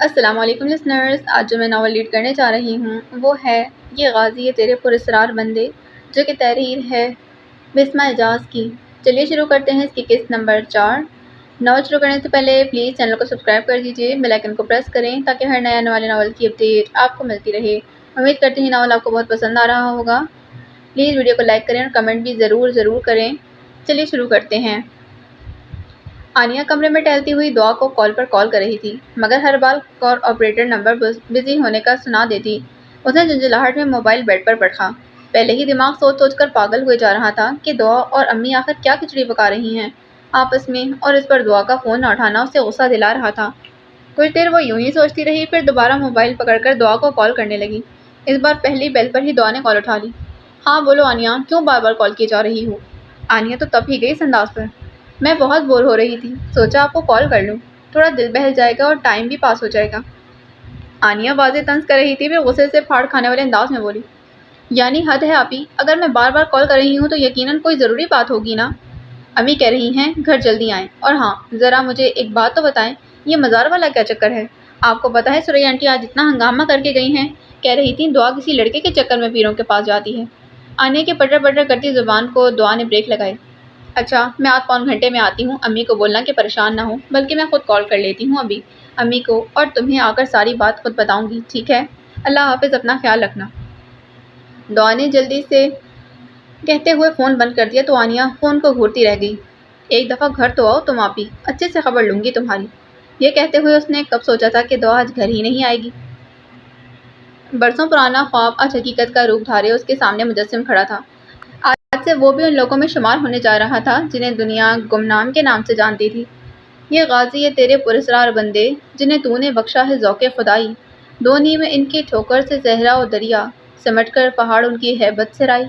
السلام علیکم لسنرز، آج جو میں ناول ریڈ کرنے جا رہی ہوں وہ ہے یہ غازی تیرے پراسرار بندے، جو کہ تحریر ہے بسمہ اعجاز کی۔ چلیے شروع کرتے ہیں اس کی قسط نمبر 4۔ ناول شروع کرنے سے پہلے پلیز چینل کو سبسکرائب کر دیجیے، بیل آئیکن کو پریس کریں تاکہ ہر نیا آنے والے ناول کی اپڈیٹ آپ کو ملتی رہے۔ امید کرتی ہوں ناول آپ کو بہت پسند آ رہا ہوگا۔ پلیز ویڈیو کو لائک کریں اور کمنٹ بھی ضرور کریں۔ چلیے شروع کرتے ہیں۔ آنیا کمرے میں ٹہلتی ہوئی دعا کو کال پر کال کر رہی تھی، مگر ہر بار کال آپریٹر نمبر بزی ہونے کا سنا دیتی۔ اس نے جھنجھلاہٹ میں موبائل بیڈ پر رکھا۔ پہلے ہی دماغ سوچ کر پاگل ہوئے جا رہا تھا کہ دعا اور امی آخر کیا کھچڑی پکا رہی ہیں آپس میں، اور اس پر دعا کا فون نہ اٹھانا اسے غصہ دلا رہا تھا۔ کچھ دیر وہ یوں ہی سوچتی رہی، پھر دوبارہ موبائل پکڑ کر دعا کو کال کرنے لگی۔ اس بار پہلی بیل پر ہی دعا نے کال اٹھا لی۔ ہاں بولو آنیا، کیوں بار بار کال کیے جا رہی ہو؟ آنیا تو تپ ہی گئی اس انداز پر۔ میں بہت بور ہو رہی تھی، سوچا آپ کو کال کر لوں، تھوڑا دل بہل جائے گا اور ٹائم بھی پاس ہو جائے گا۔ آنیا واضح طنز کر رہی تھی، پھر غصے سے پھاڑ کھانے والے انداز میں بولی، یعنی حد ہے آپی، اگر میں بار بار کال کر رہی ہوں تو یقیناً کوئی ضروری بات ہوگی نا؟ امی کہہ رہی ہیں گھر جلدی آئیں، اور ہاں ذرا مجھے ایک بات تو بتائیں، یہ مزار والا کیا چکر ہے؟ آپ کو پتہ ہے سوریا آنٹی آج اتنا ہنگامہ کر کے گئی ہیں، کہہ رہی تھیں دعا کسی لڑکے کے چکر میں پیروں کے پاس جاتی ہے۔ آنیا کے پٹر پٹر کرتی زبان کو دعا نے بریک لگائی۔ اچھا میں آدھ پون گھنٹے میں آتی ہوں، امی کو بولنا کہ پریشان نہ ہو، بلکہ میں خود کال کر لیتی ہوں ابھی امی کو، اور تمہیں آ کر ساری بات خود بتاؤں گی، ٹھیک ہے؟ اللہ حافظ، اپنا خیال رکھنا۔ دعا نے جلدی سے کہتے ہوئے فون بند کر دیا تو آنیا فون کو گھورتی رہ گئی۔ ایک دفعہ گھر تو آؤ تم آپی، اچھے سے خبر لوں گی تمہاری۔ یہ کہتے ہوئے اس نے کب سوچا تھا کہ دعا آج گھر ہی نہیں آئے گی۔ برسوں پرانا خواب آج حقیقت کا روپ دھارے اس کے سامنے مجسم کھڑا تھا۔ آج سے وہ بھی ان لوگوں میں شمار ہونے جا رہا تھا جنہیں دنیا گمنام کے نام سے جانتی تھی۔ یہ غازی یہ تیرے پراسرار بندے، جنہیں تو نے بخشا ہے ذوق خدائی، دو نیم ان کی ٹھوکر سے صحرا و دریا، سمٹ کر پہاڑ ان کی ہیبت سے رائی۔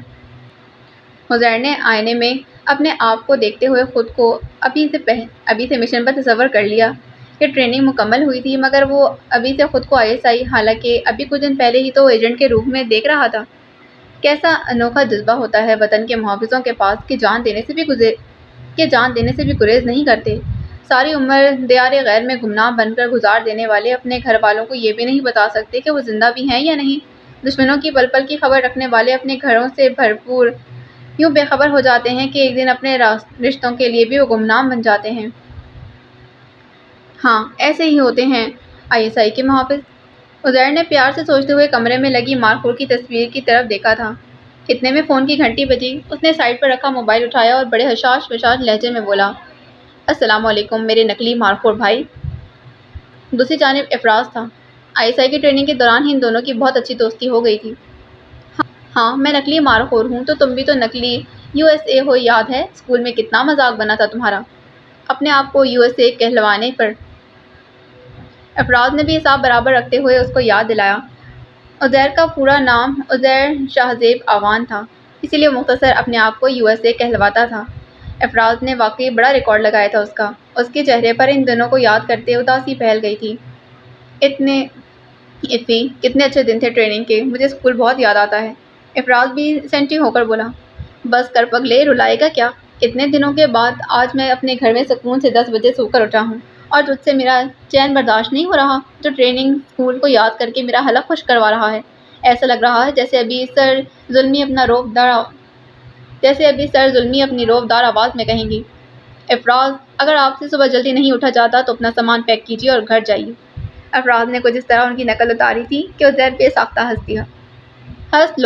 حزیر نے آئینے میں اپنے آپ کو دیکھتے ہوئے خود کو ابھی سے مشن پر تصور کر لیا کہ ٹریننگ مکمل ہوئی تھی، مگر وہ ابھی سے خود کو ISI، حالانکہ ابھی کچھ دن پہلے ہی تو ایجنٹ کے روپ میں دیکھ رہا تھا۔ کیسا انوکھا جذبہ ہوتا ہے وطن کے محافظوں کے پاس کہ جان دینے سے بھی گریز نہیں کرتے۔ ساری عمر دیار غیر میں گمنام بن کر گزار دینے والے اپنے گھر والوں کو یہ بھی نہیں بتا سکتے کہ وہ زندہ بھی ہیں یا نہیں۔ دشمنوں کی پل پل کی خبر رکھنے والے اپنے گھروں سے بھرپور یوں بے خبر ہو جاتے ہیں کہ ایک دن اپنے رشتوں کے لیے بھی وہ گمنام بن جاتے ہیں۔ ہاں ایسے ہی ہوتے ہیں ISI کے محافظ۔ عزیر نے پیار سے سوچتے ہوئے کمرے میں لگی مارخور کی تصویر کی طرف دیکھا تھا۔ اتنے میں فون کی گھنٹی بجی۔ اس نے سائیڈ پر رکھا موبائل اٹھایا اور بڑے حشاش بشاش لہجے میں بولا، السلام علیکم میرے نقلی مارخور بھائی۔ دوسری جانب افراز تھا۔ ISI کی ٹریننگ کے دوران ہی ان دونوں کی بہت اچھی دوستی ہو گئی تھی۔ ہاں میں نقلی مارخور ہوں تو تم بھی تو نقلی USA ہو، یاد ہے اسکول میں کتنا مذاق بنا تھا تمہارا اپنے آپ کو USA کہلوانے پر؟ افراز نے بھی حساب برابر رکھتے ہوئے اس کو یاد دلایا۔ عزیر کا پورا نام عزیر شاہزیب آوان تھا، اسی لیے مختصر اپنے آپ کو USA کہلواتا تھا۔ افراز نے واقعی بڑا ریکارڈ لگایا تھا اس کا۔ اس کے چہرے پر ان دنوں کو یاد کرتے اداسی پھیل گئی تھی۔ کتنے اچھے دن تھے ٹریننگ کے، مجھے اسکول بہت یاد آتا ہے۔ افراز بھی سینٹی ہو کر بولا، بس کر پگلے، رلائے گا کیا؟ اتنے دنوں کے بعد آج میں اپنے گھر میں سکون سے 10 بجے سو کر اٹھا ہوں، اور تجھ سے میرا چین برداشت نہیں ہو رہا جو ٹریننگ اسکول کو یاد کر کے میرا حلق خشک کروا رہا ہے۔ ایسا لگ رہا ہے جیسے ابھی سر ظلمی اپنی روبدار آواز میں کہیں گی، افراز اگر آپ سے صبح جلدی نہیں اٹھا جاتا تو اپنا سامان پیک کیجیے اور گھر جائیے۔ افراز نے کچھ اس طرح ان کی نقل اتاری تھی کہ عزیر بے ساختہ ہنس دیا۔ ہنس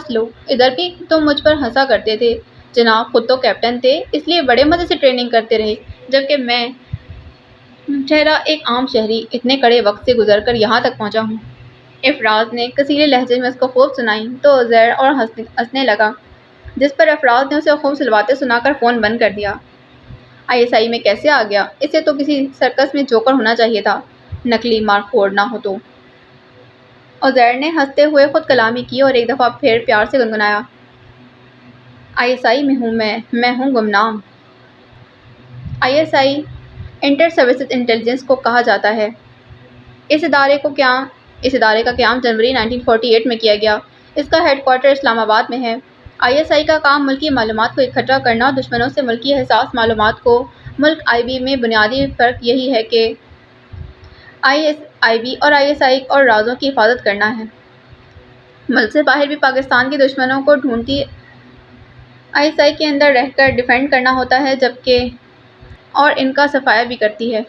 لو، ادھر بھی تم مجھ پر ہنسا کرتے تھے جناب، خود تو کیپٹن تھے اس لیے بڑے مزے سے ٹریننگ کرتے رہے، جبکہ میں ٹھہرا ایک عام شہری اتنے کڑے وقت سے گزر کر یہاں تک پہنچا ہوں۔ افراز نے کثیرے لہجے میں اس کو خوب سنائی تو عزیر اور ہنسنے لگا، جس پر افراز نے اسے خوب سلواتے سنا کر فون بند کر دیا۔ ISI میں کیسے آ گیا؟ اسے تو کسی سرکس میں جوکر ہونا چاہیے تھا، نقلی مارخور نہ ہو تو۔ عزیر نے ہنستے ہوئے خود کلامی کی اور ایک دفعہ پھر پیار سے گنگنایا، ISI میں ہوں میں ہوں گمنام۔ ISI انٹر سروسز انٹیلیجنس کو کہا جاتا ہے۔ اس ادارے کا قیام جنوری 1948 میں کیا گیا۔ اس کا ہیڈ کوارٹر اسلام آباد میں ہے۔ ISI کا کام ملکی معلومات کو اکٹھا کرنا اور دشمنوں سے ملکی حساس معلومات کو ملک IB میں بنیادی فرق یہی ہے کہ ISIB اور ISI اور رازوں کی حفاظت کرنا ہے۔ ملک سے باہر بھی پاکستان کے دشمنوں کو ڈھونڈتی ISI کے اندر رہ کر ڈیفینڈ کرنا ہوتا ہے جبکہ اور ان کا صفایا بھی کرتی ہے۔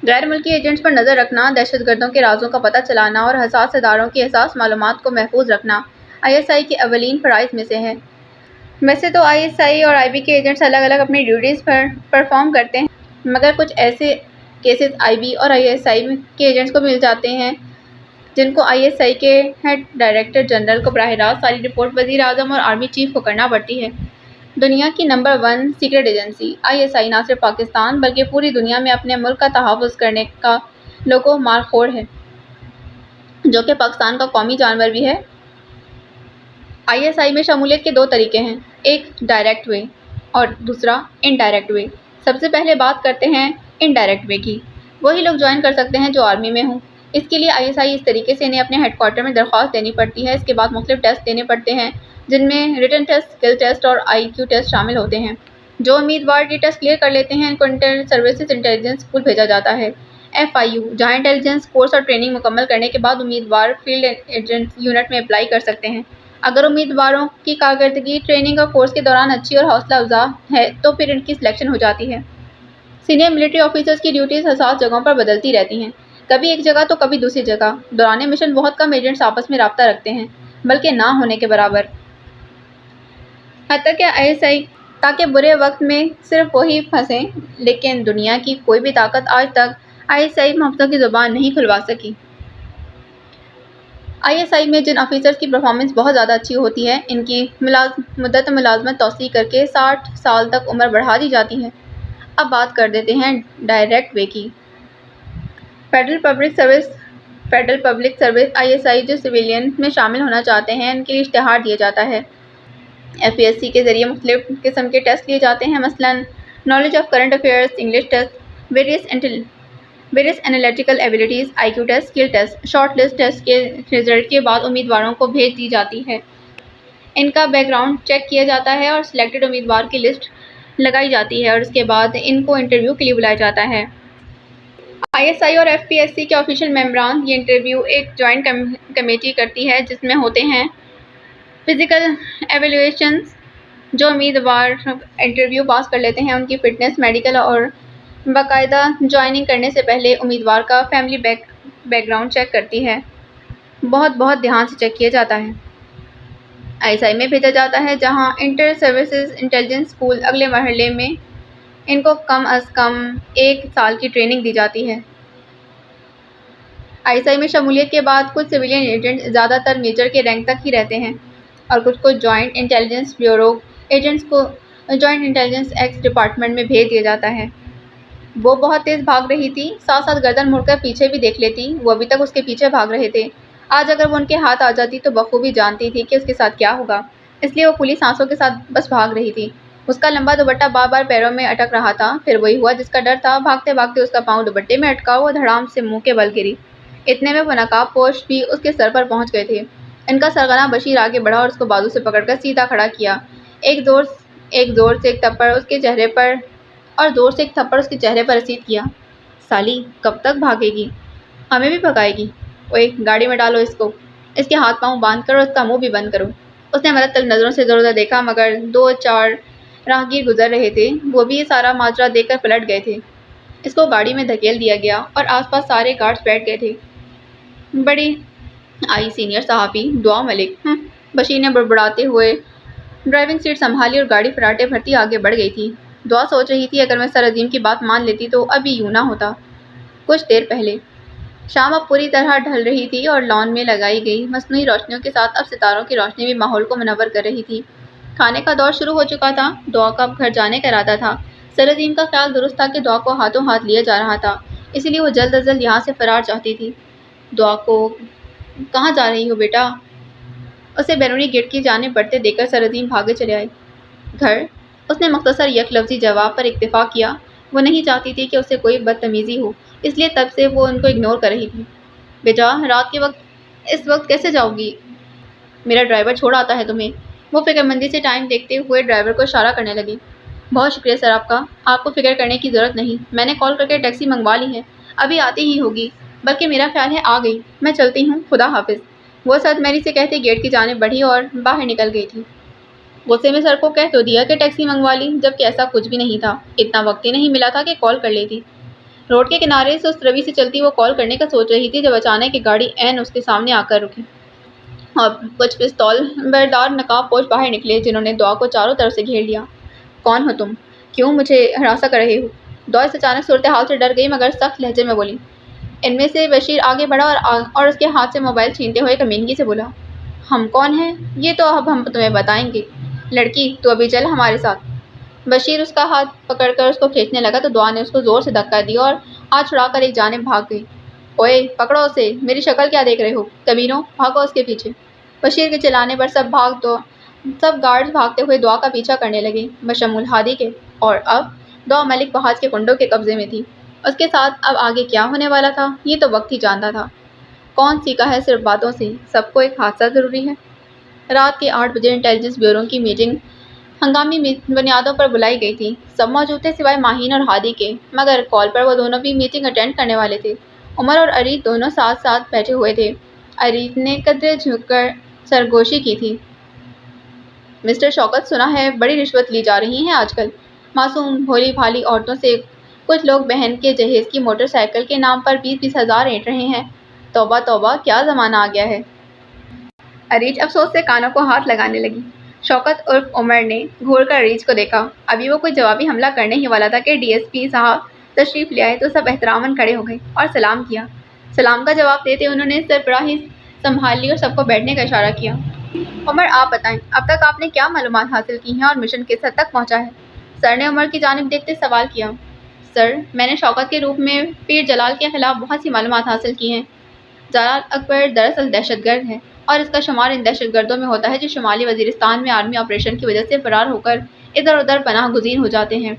غیر ملکی ایجنٹس پر نظر رکھنا، دہشت گردوں کے رازوں کا پتہ چلانا اور حساس اداروں کی حساس معلومات کو محفوظ رکھنا ISI کے اولین فرائض میں سے ہے۔ ویسے تو ISI اور IB کے ایجنٹس الگ الگ اپنی ڈیوٹیز پر پرفارم کرتے ہیں، مگر کچھ ایسے کیسز IB اور ISI کے ایجنٹس کو مل جاتے ہیں جن کو ISI کے ہیڈ ڈائریکٹر جنرل کو براہ راست ساری رپورٹ وزیر اعظم اور آرمی چیف کو کرنا پڑتی ہے۔ دنیا کی نمبر 1 سیکرٹ ایجنسی ISI نہ صرف پاکستان بلکہ پوری دنیا میں اپنے ملک کا تحفظ کرنے کا لوگو مار خور ہے، جو کہ پاکستان کا قومی جانور بھی ہے۔ ISI میں شمولیت کے 2 طریقے ہیں، ایک ڈائریکٹ وے اور دوسرا انڈائریکٹ وے۔ سب سے پہلے بات کرتے ہیں انڈائریکٹ وے کی۔ وہی لوگ جوائن کر سکتے ہیں جو آرمی میں ہوں۔ اس کے لیے ISI اس طریقے سے انہیں اپنے ہیڈ کوارٹر میں درخواست دینی پڑتی ہے۔ اس کے بعد مختلف ٹیسٹ دینے پڑتے ہیں جن میں ریٹن ٹیسٹ، اسکل ٹیسٹ اور IQ ٹیسٹ شامل ہوتے ہیں۔ جو امیدوار یہ ٹیسٹ کلیئر کر لیتے ہیں ان کو انٹر سروسز انٹیلیجنس اسکول بھیجا جاتا ہے FIU، جہاں انٹیلیجنس کورس اور ٹریننگ مکمل کرنے کے بعد امیدوار فیلڈ ایجنٹ یونٹ میں اپلائی کر سکتے ہیں۔ اگر امیدواروں کی کارکردگی ٹریننگ اور کورس کے دوران اچھی اور حوصلہ افزا ہے تو پھر ان کی سلیکشن ہو جاتی ہے۔ سینئر ملٹری آفیسرز کی ڈیوٹیز حساس جگہوں پر بدلتی رہتی ہیں، کبھی ایک جگہ تو کبھی دوسری جگہ۔ دوران مشن بہت کم ایجنٹس آپس میں رابطہ رکھتے ہیں، بلکہ نہ ہونے کے برابر۔ حتیٰ کہ ISI تاکہ برے وقت میں صرف وہی پھنسیں، لیکن دنیا کی کوئی بھی طاقت آج تک ISI محافظوں کی زبان نہیں کھلوا سکی۔ ISI میں جن آفیسرز کی پرفارمنس بہت زیادہ اچھی ہوتی ہے ان کی مدت ملازمت توسیع کر کے 60 سال تک عمر بڑھا دی جاتی ہے۔ اب بات کر دیتے ہیں ڈائریکٹ وے کی۔ فیڈرل پبلک سروس ISI جو سویلین میں شامل ہونا چاہتے ہیں ان کے لیے اشتہار دیا جاتا ہے۔ FASC کے ذریعے مختلف قسم کے ٹیسٹ لیے جاتے ہیں، مثلاً knowledge of current affairs English test, various analytical abilities IQ test, skill test. Short list test کے رزلٹ کے بعد امیدواروں کو بھیج دی جاتی ہے۔ ان کا بیک گراؤنڈ چیک کیا جاتا ہے اور سلیکٹڈ امیدوار کی لسٹ لگائی جاتی ہے اور اس کے بعد ان کو انٹرویو کے لیے بلایا جاتا ہے۔ ISI اور FPSC کے آفیشیل ممبران یہ انٹرویو ایک جوائنٹ کمیٹی کرتی ہے جس میں ہوتے ہیں فزیکل ایویلویشنز، جو امیدوار انٹرویو پاس کر لیتے ہیں ان کی فٹنس میڈیکل اور باقاعدہ جوائننگ کرنے سے پہلے امیدوار کا فیملی بیک گراؤنڈ چیک کرتی ہے۔ بہت دھیان سے چیک کیا جاتا ہے۔ ISI میں بھیجا جاتا ہے جہاں انٹر سروسز انٹیلیجنس اسکول اگلے مرحلے میں ان کو کم از کم 1 سال کی ٹریننگ دی جاتی ہے۔ ISI میں شمولیت کے بعد کچھ سویلین ایجنٹ زیادہ تر میجر کے رینک تک ہی رہتے ہیں اور کچھ کو جوائنٹ انٹیلیجنس بیورو ایجنٹس کو جوائنٹ انٹیلیجنس ایکس ڈپارٹمنٹ میں بھیج دیا جاتا ہے۔ وہ بہت تیز بھاگ رہی تھی، ساتھ ساتھ گردن مڑ کر پیچھے بھی دیکھ لیتی، وہ ابھی تک اس کے پیچھے بھاگ رہے تھے۔ آج اگر وہ ان کے ہاتھ آ جاتی تو بخوبی جانتی تھی کہ اس کے ساتھ کیا ہوگا، اس لیے وہ کھلی سانسوں کے ساتھ بس بھاگ رہی تھی۔ اس کا لمبا دوپٹہ بار بار پیروں میں اٹک رہا تھا، پھر وہی ہوا جس کا ڈر تھا۔ بھاگتے بھاگتے اس کا پاؤں دوپٹے میں اٹکا، وہ دھڑام سے منہ کے بل گری۔ اتنے میں وہ نقاب پوش بھی اس کے سر پر پہنچ گئے تھے۔ ان کا سرغنہ بشیر آگے بڑھا اور اس کو بازو سے پکڑ کر سیدھا کھڑا کیا۔ زور سے ایک تھپڑ اس کے چہرے پر رسید کیا۔ سالی کب تک بھاگے گی؟ ہمیں بھی بھگائے گی؟ اوئے گاڑی میں ڈالو اس کو، اس کے ہاتھ پاؤں باندھ کر اور اس کا منہ بھی بند کرو۔ اس نے مدد طلب نظروں سے ادھر ادھر دیکھا مگر 2-4 راہگیر گزر رہے تھے، وہ بھی یہ سارا ماجرا دیکھ کر پلٹ گئے تھے۔ اس کو گاڑی میں دھکیل دیا گیا اور آس پاس سارے گارڈز بیٹھ گئے تھے۔ بڑی آئی سینئر صحافی دعا ملک، بشیر نے بڑبڑاتے ہوئے ڈرائیونگ سیٹ سنبھالی اور گاڑی فراٹے بھرتی آگے بڑھ گئی تھی۔ دعا سوچ رہی تھی اگر میں سر عظیم کی بات مان لیتی تو ابھی یوں نہ ہوتا۔ کچھ دیر پہلے شام اب پوری طرح ڈھل رہی تھی اور لان میں لگائی گئی مصنوعی روشنیوں کے ساتھ اب ستاروں کی روشنی بھی ماحول کو منور کر رہی تھی۔ کھانے کا دور شروع ہو چکا تھا۔ دعا کا اب گھر جانے کا ارادہ تھا۔ سر عظیم کا خیال درست تھا کہ دعا کو ہاتھوں ہاتھ لیا جا رہا تھا، اسی لیے وہ جلد از جلد یہاں سے فرار چاہتی تھی۔ دعا کو کہاں جا رہی ہو بیٹا؟ اسے بیرونی گیٹ کی جانب بڑھتے دیکھ کر سر عظیم بھاگے چلے آئے۔ گھر، اس نے مختصر یک لفظی جواب پر اکتفا کیا۔ وہ نہیں چاہتی تھی کہ اس سے کوئی بدتمیزی ہو، اس لیے تب سے وہ ان کو اگنور کر رہی تھی۔ بیٹا رات کے وقت اس وقت کیسے جاؤ گی؟ میرا ڈرائیور چھوڑ آتا ہے تمہیں؟ وہ فکر مندی سے ٹائم دیکھتے ہوئے ڈرائیور کو اشارہ کرنے لگی۔ بہت شکریہ سر آپ کا، آپ کو فکر کرنے کی ضرورت نہیں، میں نے کال کر کے ٹیکسی منگوا لی ہے، ابھی آتی ہی ہوگی، بلکہ میرا خیال ہے آ گئی۔ میں چلتی ہوں، خدا حافظ۔ وہ سد میری سے کہتے گیٹ کی جانب بڑھی اور باہر نکل گئی تھی۔ غصے میں سر کو کہہ تو دیا کہ ٹیکسی منگوا لی، جبکہ ایسا کچھ بھی نہیں تھا۔ اتنا وقت ہی نہیں ملا تھا کہ کال کر لیتی۔ روڈ کے کنارے سے اس روی سے چلتی وہ کال کرنے کا سوچ رہی تھی جب اچانک ایک گاڑی عین اس کے سامنے آ کر رکی اور کچھ پستول بردار نقاب پوش باہر نکلے جنہوں نے دعا کو چاروں طرف سے گھیر لیا۔ کون ہو تم؟ کیوں مجھے ہراساں کر رہے ہو؟ دعا اس اچانک صورتحال سے ڈر گئی مگر سخت لہجے میں بولی۔ ان میں سے بشیر آگے بڑھا اور اس کے ہاتھ سے موبائل چھینتے ہوئے کمینگی سے بولا، ہم کون ہیں یہ تو اب ہم تمہیں بتائیں گے، لڑکی تو ابھی چل ہمارے ساتھ۔ بشیر اس کا ہاتھ پکڑ کر اس کو کھینچنے لگا تو دعا نے اس کو زور سے دھکا دیا اور ہاتھ چھڑا کر ایک جانب بھاگ گئی۔ اوئے پکڑو اسے، میری شکل کیا دیکھ رہے ہو، کمینوں، بھاگو اس کے پیچھے۔ بشیر کے چلانے پر سب گارڈز بھاگتے ہوئے دعا کا پیچھا کرنے لگے بشمول ہادی کے، اور اب دعا ملک بہاج کے کنڈوں کے قبضے میں تھی۔ اس کے ساتھ اب آگے کیا ہونے والا تھا یہ تو وقت ہی جانتا تھا۔ کون سیکھا ہے صرف باتوں سے، سب کو ایک حادثہ ضروری ہے۔ رات کے 8 بجے انٹیلیجنس بیورو کی میٹنگ ہنگامی بنیادوں پر بلائی گئی تھی۔ سب موجود تھے سوائے ماہین اور ہادی کے، مگر کال پر وہ دونوں بھی میٹنگ اٹینڈ کرنے والے تھے۔ عمر اور اریت دونوں ساتھ ساتھ بیٹھے ہوئے تھے۔ اریت نے قدرے جھک کر سرگوشی کی تھی۔ مسٹر شوکت، سنا ہے بڑی رشوت لی جا رہی ہیں آج کل۔ معصوم بھولی بھالی عورتوں سے کچھ لوگ بہن کے جہیز کی موٹر سائیکل کے نام پر 20-20 ہزار اینٹ رہے ہیں۔ توبہ توبہ، کیا زمانہ آ گیا ہے۔ اریج افسوس سے کانوں کو ہاتھ لگانے لگی۔ شوکت عرف عمر نے گھور کر اریج کو دیکھا۔ ابھی وہ کوئی جوابی حملہ کرنے ہی والا تھا کہ ڈی ایس پی صاحب تشریف لے آئے تو سب احتراماً کھڑے ہو گئے اور سلام کیا۔ سلام کا جواب دیتے انہوں نے سربراہی سنبھال لی اور سب کو بیٹھنے کا اشارہ کیا۔ عمر، آپ بتائیں اب تک آپ نے کیا معلومات حاصل کی ہیں اور مشن کس حد تک پہنچا ہے؟ سر نے عمر کی جانب دیکھتے سوال کیا۔ سر، میں نے شوکت کے روپ میں پیر جلال کے خلاف بہت سی معلومات حاصل کی ہیں۔ جلال اکبر دراصل دہشت گرد ہے اور اس کا شمار ان دہشت گردوں میں ہوتا ہے جو شمالی وزیرستان میں آرمی آپریشن کی وجہ سے فرار ہو کر ادھر ادھر پناہ گزین ہو جاتے ہیں۔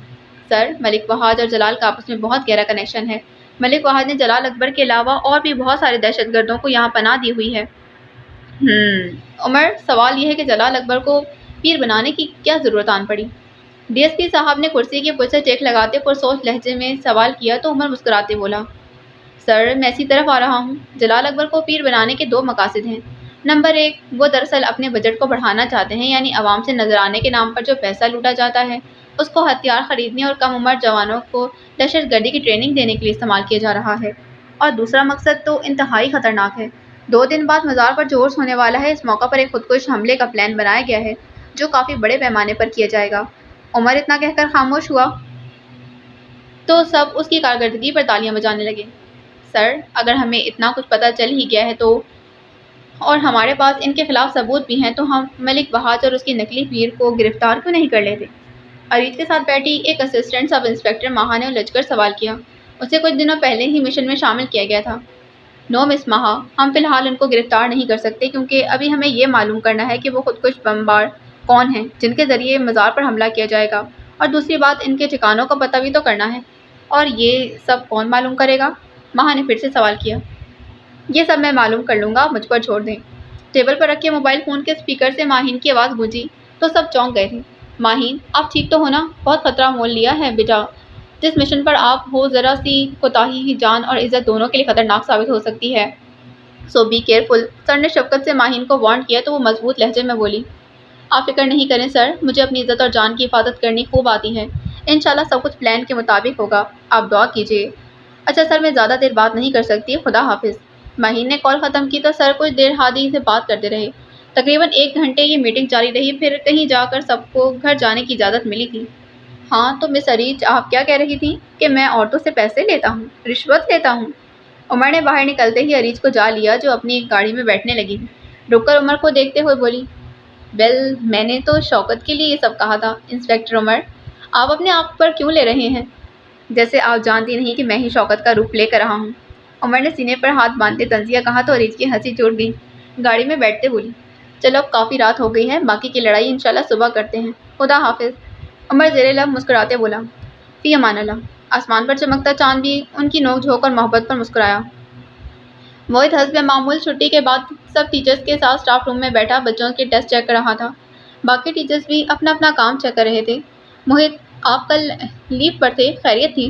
سر، ملک وہاج اور جلال کا آپس میں بہت گہرا کنیکشن ہے۔ ملک وہاج نے جلال اکبر کے علاوہ اور بھی بہت سارے دہشت گردوں کو یہاں پناہ دی ہوئی ہے۔ عمر، سوال یہ ہے کہ جلال اکبر کو پیر بنانے کی کیا ضرورت آن پڑی؟ ڈی ایس پی صاحب نے کرسی کی پشت سے ٹیک لگاتے پرسوچ لہجے میں سوال کیا تو عمر مسکراتے بولا، سر میں اسی طرف آ رہا ہوں۔ جلال اکبر کو پیر بنانے کے 2 مقاصد ہیں۔ نمبر 1، وہ دراصل اپنے بجٹ کو بڑھانا چاہتے ہیں، یعنی عوام سے نذرانے کے نام پر جو پیسہ لوٹا جاتا ہے اس کو ہتھیار خریدنے اور کم عمر جوانوں کو دہشت گردی کی ٹریننگ دینے کے لیے استعمال کیا جا رہا ہے۔ اور دوسرا مقصد تو انتہائی خطرناک ہے۔ 2 دن بعد مزار پر جو عرس ہونے والا ہے، اس موقع پر ایک خودکش حملے کا پلان بنایا گیا ہے جو کافی بڑے پیمانے پر کیا جائے گا۔ عمر اتنا کہہ کر خاموش ہوا تو سب اس کی کارکردگی پر تالیاں بجانے لگے۔ سر، اگر ہمیں اتنا کچھ پتہ چل ہی گیا ہے تو اور ہمارے پاس ان کے خلاف ثبوت بھی ہیں تو ہم ملک بہاج اور اس کی نکلی پیر کو گرفتار کیوں نہیں کر لیتے؟ اریت کے ساتھ بیٹھی ایک اسسٹنٹ سب انسپکٹر ماہا نے الجھ کر سوال کیا۔ اسے کچھ دنوں پہلے ہی مشن میں شامل کیا گیا تھا۔ نو مس ماہا، ہم فی الحال ان کو گرفتار نہیں کر سکتے کیونکہ ابھی ہمیں یہ معلوم کرنا ہے کہ وہ خودکش بمبار کون ہیں جن کے ذریعے مزار پر حملہ کیا جائے گا، اور دوسری بات ان کے ٹھکانوں کا پتہ بھی تو کرنا ہے۔ اور یہ سب کون معلوم کرے گا؟ ماہا نے پھر سے سوال کیا۔ یہ سب میں معلوم کر لوں گا، مجھ پر چھوڑ دیں۔ ٹیبل پر رکھے موبائل فون کے اسپیکر سے ماہین کی آواز گونجی تو سب چونک گئے تھے۔ ماہین، آپ ٹھیک تو ہو نا؟ بہت خطرہ مول لیا ہے بیٹا، جس مشن پر آپ ہو ذرا سی کوتاہی ہی جان اور عزت دونوں کے لیے خطرناک ثابت ہو سکتی ہے۔ سو بی کیئرفل۔ سر نے شفقت سے ماہین کو وارن کیا تو وہ مضبوط لہجے میں بولی، آپ فکر نہیں کریں سر، مجھے اپنی عزت اور جان کی حفاظت کرنی خوب آتی ہے۔ انشاءاللہ سب کچھ پلان کے مطابق ہوگا، آپ دعا کیجیے۔ اچھا سر، میں زیادہ دیر بات نہیں کر سکتی، خدا حافظ۔ ماہین نے کال ختم کی تو سر کچھ دیر ہادی سے بات کرتے رہے۔ تقریباً 1 گھنٹے یہ میٹنگ جاری رہی، پھر کہیں جا کر سب کو گھر جانے کی اجازت ملی تھی۔ ہاں تو مس اریج، آپ کیا کہہ رہی تھیں کہ میں عورتوں سے پیسے لیتا ہوں، رشوت لیتا ہوں؟ عمر نے باہر نکلتے ہی اریج کو جا لیا جو اپنی گاڑی میں بیٹھنے لگی تھی۔ رک کر عمر کو دیکھتے ہوئے بولی، ویل میں نے تو شوکت کے لیے یہ سب کہا تھا۔ انسپکٹر عمر، آپ اپنے آپ پر کیوں لے رہے ہیں؟ جیسے آپ جانتی نہیں کہ میں ہی شوکت کا روپ لے کر رہا ہوں۔ عمر نے سینے پر ہاتھ باندھتے طنزیہ کہا تو اریج کی ہنسی چھوٹ گئی۔ گاڑی میں بیٹھتے بولی، چلو اب کافی رات ہو گئی ہے، باقی کی لڑائی انشاءاللہ صبح کرتے ہیں، خدا حافظ۔ عمر زیر لب مسکراتے بولا، فی امان اللہ۔ آسمان پر چمکتا چاند بھی ان کی نوک جھونک اور محبت پر مسکرایا۔ موہت حسب معمول چھٹی کے بعد سب ٹیچرز کے ساتھ اسٹاف روم میں بیٹھا بچوں کے ٹیسٹ چیک کر رہا تھا۔ باقی ٹیچرز بھی اپنا اپنا کام چیک کر رہے تھے۔ موہت، آپ کل لیو پر تھے، خیریت تھی؟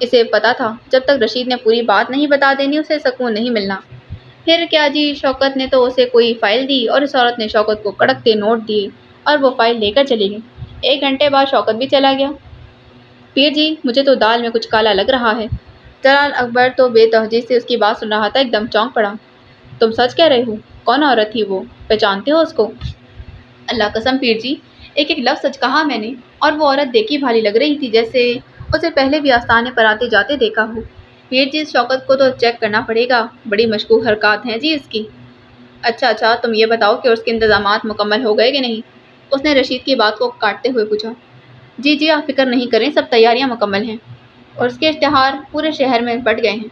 اسے پتا تھا جب تک رشید نے پوری بات نہیں بتا دینی اسے سکون نہیں ملنا۔ پھر کیا جی، شوکت نے تو اسے کوئی فائل دی اور اس عورت نے شوکت کو کڑکتے نوٹ دیے اور وہ فائل لے کر چلی گئی۔ 1 گھنٹے بعد شوکت بھی چلا گیا۔ پیر جی، مجھے تو دال میں کچھ کالا لگ رہا ہے۔ جلال اکبر تو بے توجہ سے اس کی بات سن رہا تھا، ایک دم چونک پڑا۔ تم سچ کہہ رہے ہو؟ کون عورت تھی وہ؟ پہچانتے ہو اس کو؟ اللہ قسم پیر جی، ایک ایک لفظ سچ کہا میں نے، اور وہ عورت دیکھی بھالی لگ رہی تھی جیسے اسے پہلے بھی آستانے پر آتے جاتے دیکھا ہو۔ پیر جی، اس شوکت کو تو چیک کرنا پڑے گا، بڑی مشکوک حرکات ہیں جی اس کی۔ اچھا، تم یہ بتاؤ کہ اس کے انتظامات مکمل ہو گئے کہ نہیں؟ اس نے رشید کی بات کو کاٹتے ہوئے پوچھا۔ جی، آپ فکر نہیں کریں، سب تیاریاں مکمل ہیں اور اس کے اشتہار پورے شہر میں بٹ گئے ہیں۔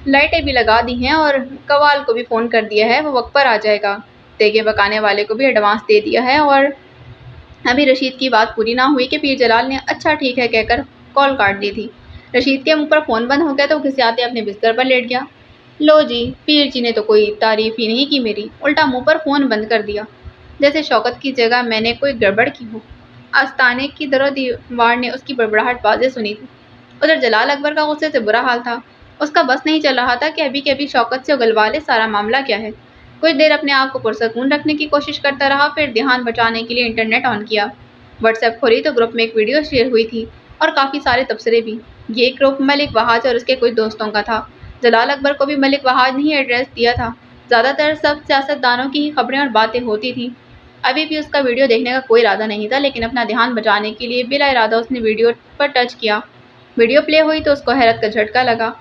لائٹیں بھی لگا دی ہیں اور قوال کو بھی فون کر دیا ہے، وہ وقت پر آ جائے گا۔ دیگے پکانے والے کو بھی ایڈوانس دے دیا ہے۔ اور ابھی رشید کی بات پوری نہ ہوئی کہ پیر جلال نے اچھا ٹھیک ہے کہہ کر کال کاٹ دی تھی۔ رشید کے منہ پر فون بند ہو گیا تو وہ گھسیاتے اپنے بستر پر لیٹ گیا۔ لو جی، پیر جی نے تو کوئی تعریف ہی نہیں کی میری، الٹا منہ پر فون بند کر دیا، جیسے شوکت کی جگہ میں نے کوئی گڑبڑ کی ہو۔ آستانے کی در و دیوار نے اس کی بڑبڑاہٹ واضح سنی تھی۔ ادھر جلال اکبر کا غصے سے برا حال تھا، اس کا بس نہیں چل رہا تھا کہ ابھی کے ابھی شوکت سے اگلوا لے سارا معاملہ کیا ہے۔ کچھ دیر اپنے آپ کو پرسکون رکھنے کی کوشش کرتا رہا، پھر دھیان بچانے کے لیے انٹرنیٹ آن کیا۔ واٹس ایپ کھولی تو گروپ میں ایک ویڈیو شیئر ہوئی تھی اور کافی سارے تبصرے بھی۔ یہ گروپ ملک وحاج اور اس کے کچھ دوستوں کا تھا۔ جلال اکبر کو بھی ملک وحاج نے ہی ایڈریس دیا تھا۔ زیادہ تر سب سیاست دانوں کی ہی خبریں اور باتیں ہوتی تھیں۔ ابھی بھی اس کا ویڈیو دیکھنے کا کوئی ارادہ نہیں تھا، لیکن اپنا دھیان بچانے کے لیے بلا ارادہ اس نے ویڈیو پر ٹچ کیا۔ ویڈیو پلے ہوئی تو اس کو حیرت کا جھٹکا لگا۔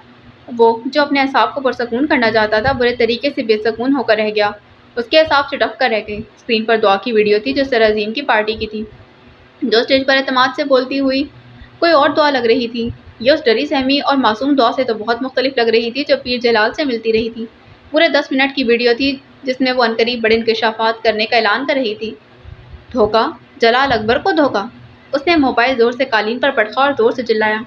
وہ جو اپنے اعصاب کو پرسکون کرنا چاہتا تھا، برے طریقے سے بے سکون ہو کر رہ گیا۔ اس کے اعصاب چٹک کر رہ گئے۔ اسکرین پر دعا کی ویڈیو تھی جو سرعظیم کی پارٹی کی تھی، جو اسٹیج پر اعتماد سے بولتی ہوئی کوئی اور دعا لگ رہی تھی۔ یہ اس ڈری سہمی اور معصوم دعا سے تو بہت مختلف لگ رہی تھی جو پیر جلال سے ملتی رہی تھی۔ پورے 10 منٹ کی ویڈیو تھی جس میں وہ عنقریب بڑے انکشافات کرنے کا اعلان کر رہی تھی۔ دھوکہ! جلال اکبر کو دھوکہ! اس نے موبائل زور سے قالین پر پٹخا اور زور سے چلایا۔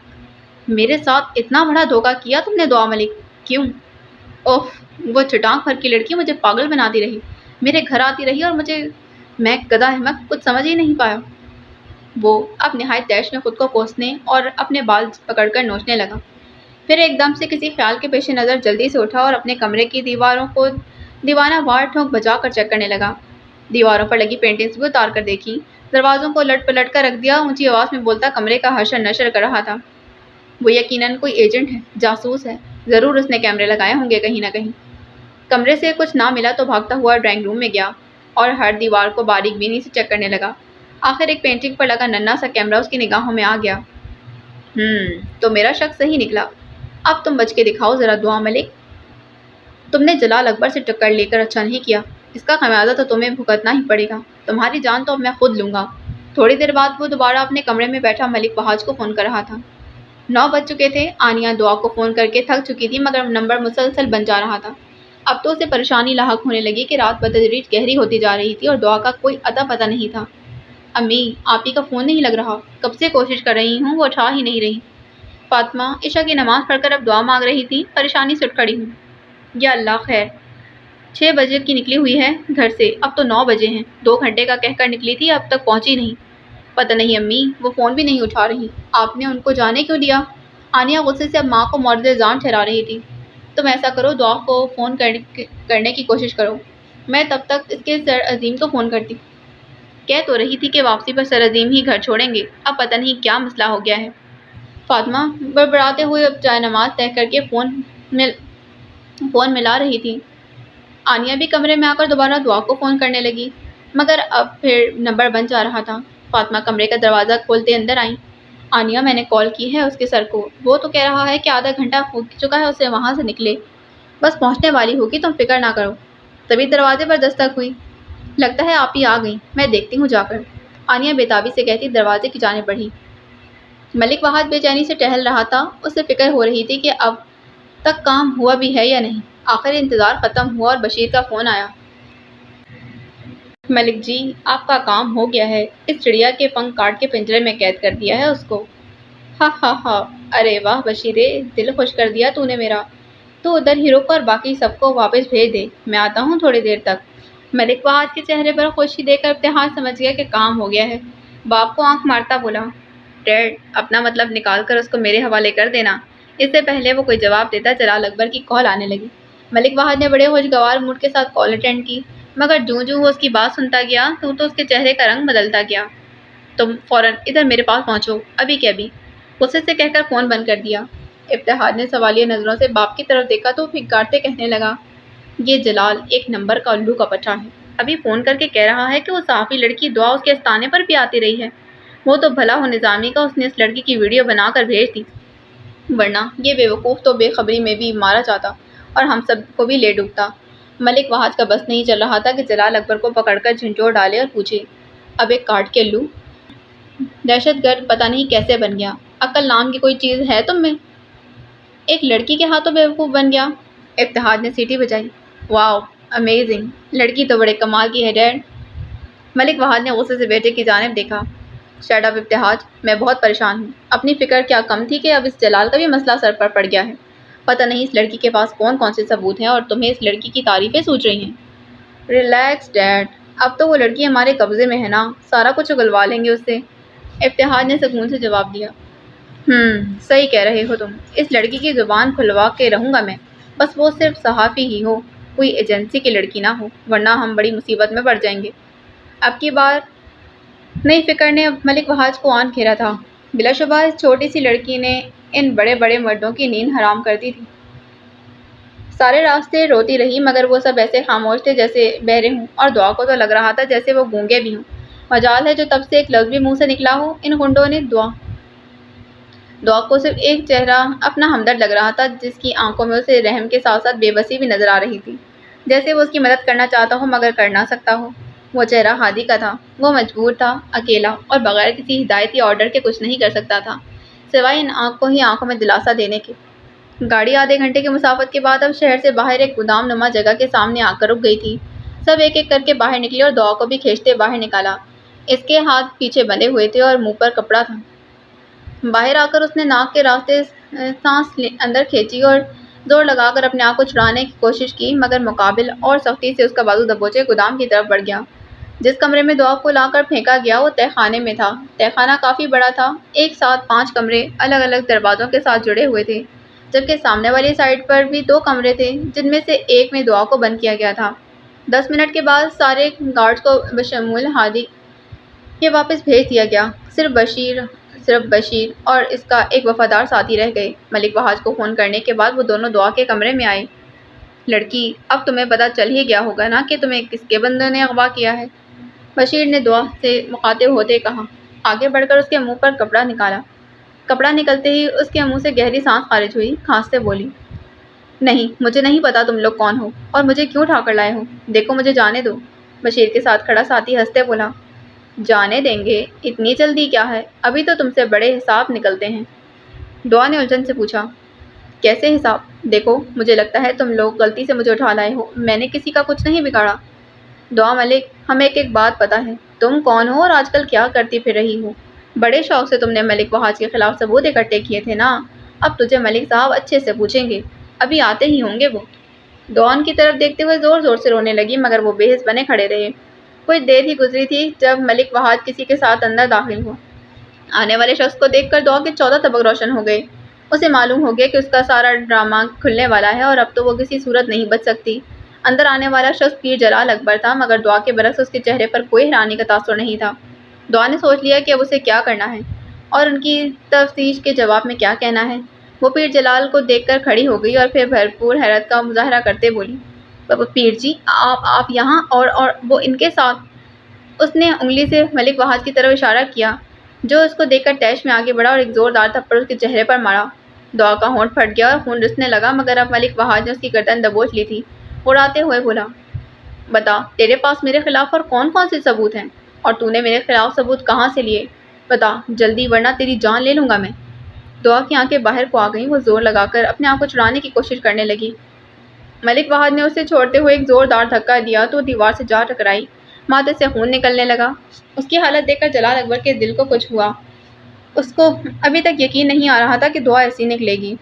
میرے ساتھ اتنا بڑا دھوکہ کیا تم نے دعا ملک! کیوں؟ اوف! وہ چٹانک بھر کی لڑکی مجھے پاگل بناتی رہی، میرے گھر آتی رہی اور میں گدھا احمق کچھ سمجھ ہی نہیں پایا۔ وہ اب نہایت طیش میں خود کو کوسنے اور اپنے بال پکڑ کر نوچنے لگا۔ پھر ایک دم سے کسی خیال کے پیش نظر جلدی سے اٹھا اور اپنے کمرے کی دیواروں کو دیوانہ وار ٹھونک بجا کر چیک کرنے لگا۔ دیواروں پر لگی پینٹنگز بھی اتار کر دیکھی، دروازوں کو لٹ پلٹ کر رکھ دیا، اونچی آواز میں بولتا کمرے کا حشر نشر کر رہا تھا۔ وہ یقیناً کوئی ایجنٹ ہے، جاسوس ہے، ضرور اس نے کیمرے لگائے ہوں گے کہیں نہ کہیں۔ کمرے سے کچھ نہ ملا تو بھاگتا ہوا ڈرائنگ روم میں گیا اور ہر دیوار کو باریک بینی سے چیک کرنے لگا۔ آخر ایک پینٹنگ پر لگا ننھا سا کیمرہ اس کی نگاہوں میں آ گیا۔ تو میرا شک صحیح نکلا۔ اب تم بچ کے دکھاؤ ذرا دعا ملک۔ تم نے جلال اکبر سے ٹکر لے کر اچھا نہیں کیا، اس کا خمیازہ تو تمہیں بھگتنا ہی پڑے گا۔ تمہاری جان تو اب میں خود لوں گا۔ تھوڑی دیر بعد وہ دوبارہ اپنے کمرے میں بیٹھا ملک وحاج کو فون کر رہا تھا۔ 9 بج چکے تھے۔ آنیہ دعا کو فون کر کے تھک چکی تھی، مگر نمبر مسلسل بن جا رہا تھا۔ اب تو اسے پریشانی لاحق ہونے لگی کہ رات بتدریج گہری ہوتی جا رہی تھی اور دعا کا کوئی اتا پتہ نہیں تھا۔ امی، آپ ہی کا فون نہیں لگ رہا، کب سے کوشش کر رہی ہوں، وہ اٹھا ہی نہیں رہی۔ فاطمہ عشاء کی نماز پڑھ کر اب دعا مانگ رہی تھی، پریشانی سے اٹھ کھڑی ہوں۔ یا اللہ خیر! 6 بجے کی نکلی ہوئی ہے گھر سے، اب تو 9 بجے ہیں، 2 گھنٹے کا کہہ کر نکلی تھی، اب تک پہنچی نہیں۔ پتہ نہیں امی، وہ فون بھی نہیں اٹھا رہی، آپ نے ان کو جانے کیوں دیا؟ آنیہ غصے سے اب ماں کو مورد جان ٹھہرا رہی تھی۔ تم ایسا کرو، دعا کو فون کرنے کی کوشش کرو، میں تب تک اس کے سر عظیم کو فون کرتی۔ کہہ تو رہی تھی کہ واپسی پر سر عظیم ہی گھر چھوڑیں گے، اب پتہ نہیں کیا مسئلہ ہو گیا ہے۔ فاطمہ بڑبڑاتے ہوئے اب جائے نماز طے کر کے فون ملا رہی تھی۔ آنیہ بھی کمرے میں آ کر دوبارہ دعا کو فون کرنے لگی، مگر اب پھر نمبر بن جا رہا تھا۔ فاطمہ کمرے کا دروازہ کھولتے اندر آئیں۔ آنیہ، میں نے کال کی ہے اس کے سر کو، وہ تو کہہ رہا ہے کہ آدھا گھنٹہ ہو چکا ہے اسے وہاں سے نکلے، بس پہنچنے والی ہوگی، تم فکر نہ کرو۔ تبھی دروازے پر دستک ہوئی۔ لگتا ہے آپ ہی آ گئیں، میں دیکھتی ہوں جا کر، آنیہ بےتابی سے کہتی دروازے کی جانب بڑھی۔ ملک وحاج بے چینی سے ٹہل رہا تھا، اسے فکر ہو رہی تھی کہ اب تک کام ہوا بھی ہے یا نہیں۔ آخر انتظار ختم ہوا اور بشیر کا فون آیا۔ ملک جی، آپ کا کام ہو گیا ہے، اس چڑیا کے پنکھ کاٹ کے پنجرے میں قید کر دیا ہے اس کو۔ ہا ہا ہا! ارے واہ بشیرے، دل خوش کر دیا تو نے میرا۔ تو ادھر ہی رک اور باقی سب کو واپس بھیج دے، میں آتا ہوں تھوڑی دیر تک۔ ملک وحاج کے چہرے پر خوشی دیکھ کر ابتہاج سمجھ گیا کہ کام ہو گیا ہے۔ باپ کو آنکھ مارتا بولا، ڈیڈ اپنا مطلب نکال کر اس کو میرے حوالے کر دینا۔ اس سے پہلے وہ کوئی جواب دیتا جلال اکبر کی کال آنے لگی۔ ملک فہد نے بڑے خوشگوار موڈ کے ساتھ کال اٹینڈ کی، مگر جوں وہ اس کی بات سنتا گیا تو اس کے چہرے کا رنگ بدلتا گیا۔ تم فوراً ادھر میرے پاس پہنچو، ابھی کے ابھی، غصے سے کہہ کر فون بند کر دیا۔ ابتہاج نے سوالیہ نظروں سے باپ کی طرف دیکھا تو پھنکارتے کہنے لگا، یہ جلال ایک نمبر کا الو کا پٹھا ہے، ابھی فون کر کے کہہ رہا ہے کہ وہ صحافی لڑکی دعا اس کے استانے پر بھی آتی رہی ہے۔ وہ تو بھلا ہو نظامی کا اس نے اس لڑکی کی ویڈیو بنا کر بھیج دی، ورنہ یہ بیوقوف تو بے خبری میں بھی مارا جاتا اور ہم سب کو بھی لے ڈوبتا۔ ملک فہد کا بس نہیں چل رہا تھا کہ جلال اکبر کو پکڑ کر جھنجھوڑ ڈالے اور پوچھے، اب ایک کارڈ کے الو، دہشت گرد پتہ نہیں کیسے بن گیا، عقل نام کی کوئی چیز ہے تم میں؟ ایک لڑکی کے ہاتھوں بیوقوف بن گیا۔ ابتہاج نے سیٹی بجائی، واو امیزنگ، لڑکی تو بڑے کمال کی ہے ڈیڈ۔ ملک فہد نے غصے سے بیٹے کی جانب دیکھا۔ شٹ اپ ابتہاج، میں بہت پریشان ہوں، اپنی فکر کیا کم تھی کہ اب اس جلال کا بھی مسئلہ سر پر پڑ گیا ہے۔ پتہ نہیں اس لڑکی کے پاس کون کون سے ثبوت ہیں اور تمہیں اس لڑکی کی تعریفیں سوچ رہی ہیں۔ ریلیکس ڈیڈ، اب تو وہ لڑکی ہمارے قبضے میں ہے نا، سارا کچھ اگلوا لیں گے اس سے۔ ابتہاج نے سکون سے جواب دیا، صحیح کہہ رہے ہو تم، اس لڑکی کی زبان کھلوا کے رہوں گا میں، بس وہ صرف صحافی ہی ہو، کوئی ایجنسی کی لڑکی نہ ہو، ورنہ ہم بڑی مصیبت میں پڑ جائیں گے۔ اب کی بار نئی فکر نے ملک فہد کو آن گھیرا تھا۔ بلا شبہ اس چھوٹی سی لڑکی نے ان بڑے بڑے مردوں کی نیند حرام کر دی تھی۔ سارے راستے روتی رہی مگر وہ سب ایسے خاموش تھے جیسے بہرے ہوں، اور دعا کو تو لگ رہا تھا جیسے وہ گونگے بھی ہوں۔ مجال ہے جو تب سے ایک لفظ بھی منہ سے نکلا ہو۔ ان گنڈوں نے دعا کو صرف ایک چہرہ اپنا ہمدرد لگ رہا تھا، جس کی آنکھوں میں اسے رحم کے ساتھ ساتھ بے بسی بھی نظر آ رہی تھی، جیسے وہ اس کی مدد کرنا چاہتا ہو مگر کر نہ سکتا ہو۔ وہ چہرہ ہادی کا تھا، وہ مجبور تھا، اکیلا اور بغیر کسی ہدایتی آرڈر کے کچھ نہیں کر سکتا تھا، سوائے ان آنکھوں میں دلاسا دینے کے۔ گاڑی آدھے گھنٹے کی مسافت کے بعد اب شہر سے باہر ایک گودام نما جگہ کے سامنے آ کر رک گئی تھی۔ سب ایک ایک کر کے باہر نکلے اور دعا کو بھی کھینچتے باہر نکالا۔ اس کے ہاتھ پیچھے بندھے ہوئے تھے اور منہ پر کپڑا تھا۔ باہر آ کر اس نے ناک کے راستے سانس اندر کھینچی اور زور لگا کر اپنے آپ کو چھڑانے کی کوشش کی، مگر مقابل اور سختی سے اس کا بازو دبوچے گودام کی طرف بڑھ گیا۔ جس کمرے میں دعا کو لا کر پھینکا گیا وہ تہہ خانے میں تھا۔ تہہ خانہ کافی بڑا تھا، ایک ساتھ 5 کمرے الگ الگ دروازوں کے ساتھ جڑے ہوئے تھے، جبکہ سامنے والی سائڈ پر بھی 2 کمرے تھے جن میں سے ایک میں دعا کو بند کیا گیا تھا۔ 10 منٹ کے بعد سارے گارڈز کو بشمول ہادی کے واپس بھیج دیا گیا۔ صرف بشیر اور اس کا ایک وفادار ساتھی رہ گئے۔ ملک فہد کو فون کرنے کے بعد وہ دونوں دعا کے کمرے میں آئے۔ لڑکی، اب تمہیں پتہ چل ہی گیا ہوگا نا کہ تمہیں کس کے بندوں نے اغوا کیا ہے؟ بشیر نے دعا سے مخاطب ہوتے کہا۔ آگے بڑھ کر اس کے منہ پر کپڑا نکالا۔ کپڑا نکلتے ہی اس کے منہ سے گہری سانس خارج ہوئی، کھانستے بولی، نہیں، مجھے نہیں پتا تم لوگ کون ہو اور مجھے کیوں اٹھا کر لائے ہو، دیکھو مجھے جانے دو۔ بشیر کے ساتھ کھڑا ساتھی ہنستے بولا، جانے دیں گے، اتنی جلدی کیا ہے، ابھی تو تم سے بڑے حساب نکلتے ہیں۔ دعا نے الجھن سے پوچھا، کیسے حساب؟ دیکھو مجھے لگتا ہے تم لوگ غلطی سے مجھے اٹھا لائے ہو، میں نے کسی کا کچھ نہیں بگاڑا۔ دعا، ملک، ہمیں ایک بات پتہ ہے، تم کون ہو اور آج کل کیا کرتی پھر رہی ہو۔ بڑے شوق سے تم نے ملک فہد کے خلاف ثبوت اکٹھے کیے تھے نا، اب تجھے ملک صاحب اچھے سے پوچھیں گے، ابھی آتے ہی ہوں گے وہ۔ دعا ان کی طرف دیکھتے ہوئے زور زور سے رونے لگی مگر وہ بے حس بنے کھڑے رہے۔ کچھ دیر ہی گزری تھی جب ملک فہد کسی کے ساتھ اندر داخل ہوا۔ آنے والے شخص کو دیکھ کر دعا کے 14 طبق روشن ہو گئے۔ اسے معلوم ہو گیا کہ اس کا سارا ڈرامہ کھلنے والا ہے اور اب تو وہ کسی صورت نہیں بچ سکتی۔ اندر آنے والا شخص پیر جلال اکبر تھا مگر دعا کے برعکس اس کے چہرے پر کوئی حیرانی کا تاثر نہیں تھا۔ دعا نے سوچ لیا کہ اب اسے کیا کرنا ہے اور ان کی تفتیش کے جواب میں کیا کہنا ہے۔ وہ پیر جلال کو دیکھ کر کھڑی ہو گئی اور پھر بھرپور حیرت کا مظاہرہ کرتے بولی، پیر جی، آپ یہاں اور وہ ان کے ساتھ؟ اس نے انگلی سے ملک فہد کی طرف اشارہ کیا جو اس کو دیکھ کر تیش میں آگے بڑھا اور ایک زوردار تھپڑ اس کے چہرے پر مارا۔ دعا کا ہونٹ پھٹ گیا اور خون رسنے لگا مگر اب ملک فہد نے اس کی گردن دبوچ لی تھی۔ اڑاتے ہوئے بولا، بتا تیرے پاس میرے خلاف اور کون کون سے ثبوت ہیں، اور تو نے میرے خلاف ثبوت کہاں سے لیے؟ بتا جلدی ورنہ تیری جان لے لوں گا میں۔ دعا کی آنکھیں باہر کو آ گئیں، وہ زور لگا کر اپنے آپ کو چھڑانے کی کوشش کرنے لگی۔ ملک فہد نے اسے چھوڑتے ہوئے ایک زوردار دھکا دیا تو دیوار سے جا ٹکرائی، ماتھے سے خون نکلنے لگا۔ اس کی حالت دیکھ کر جلال اکبر کے دل کو کچھ ہوا۔ اس کو ابھی تک یقین نہیں آ رہا تھا کہ دعا ایسی نکلے گی۔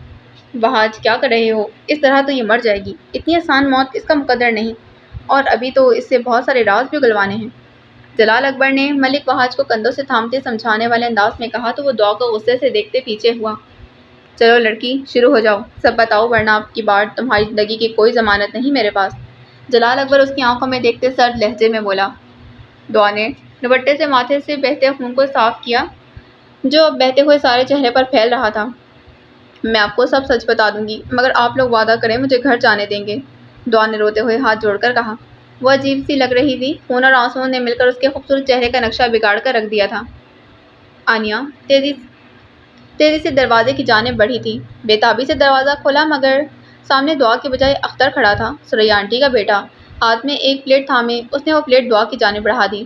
فہد، کیا کر رہے ہو؟ اس طرح تو یہ مر جائے گی، اتنی آسان موت اس کا مقدر نہیں، اور ابھی تو اس سے بہت سارے راز بھی اگلوانے ہیں۔ جلال اکبر نے ملک وحاج کو کندھوں سے تھامتے سمجھانے والے انداز میں کہا تو وہ دعا کو غصے سے دیکھتے پیچھے ہوا۔ چلو لڑکی، شروع ہو جاؤ، سب بتاؤ ورنہ اب کی بار تمہاری زندگی کی کوئی ضمانت نہیں میرے پاس۔ جلال اکبر اس کی آنکھوں میں دیکھتے سرد لہجے میں بولا۔ دعا نے دوپٹے سے ماتھے سے بہتے خون کو صاف کیا جو اب بہتے ہوئے سارے چہرے پر پھیل رہا تھا۔ میں آپ کو سب سچ بتا دوں گی مگر آپ لوگ وعدہ کریں مجھے گھر جانے دیں گے، دعا نے روتے ہوئے ہاتھ جوڑ کر کہا۔ وہ عجیب سی لگ رہی تھی، خون اور آنسوؤں نے مل کر اس کے خوبصورت چہرے کا نقشہ بگاڑ کر رکھ دیا تھا۔ آنیہ تیزی سے دروازے کی جانب بڑھی تھی، بے تابی سے دروازہ کھولا مگر سامنے دعا کے بجائے اختر کھڑا تھا، ثریا آنٹی کا بیٹا۔ ہاتھ میں ایک پلیٹ تھامے اس نے وہ پلیٹ دعا کی جانب بڑھا دی۔